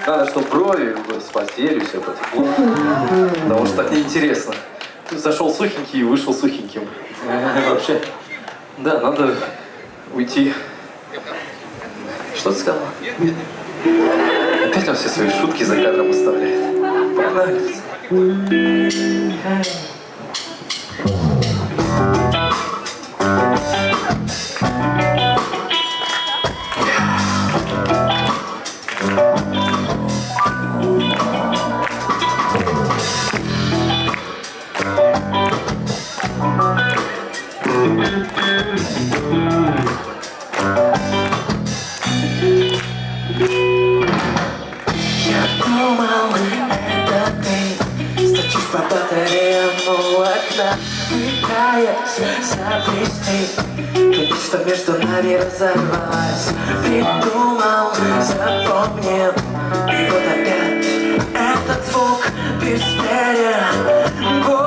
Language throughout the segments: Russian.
Надо, чтобы брови вспотели, все потекло. Потому что так неинтересно. Ты зашел сухенький и вышел сухеньким. Вообще, да, надо уйти. Что ты сказал? Опять он все свои шутки за кадром оставляет. Погнали. По батареям у окна пытаясь заплести ту, что между нами разорвалась. Придумал, запомнил, и вот опять этот звук без перья. Боль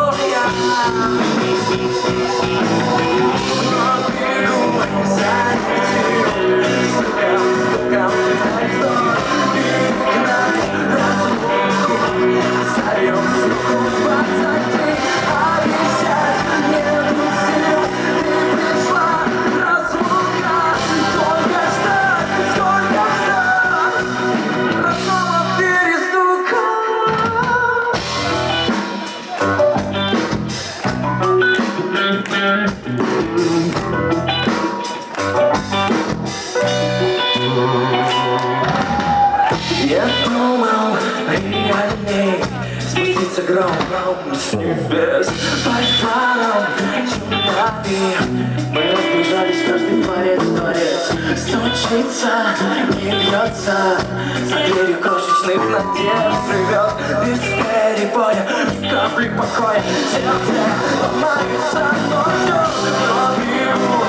я думал, реальней спуститься гром с небес пожалом тюнами. Мы разбежались, каждый творец стучится, не бьется. За дверью крошечных надежд живет без перебоя, ни капли покоя. Сердце ломается, но ждет, но бегу.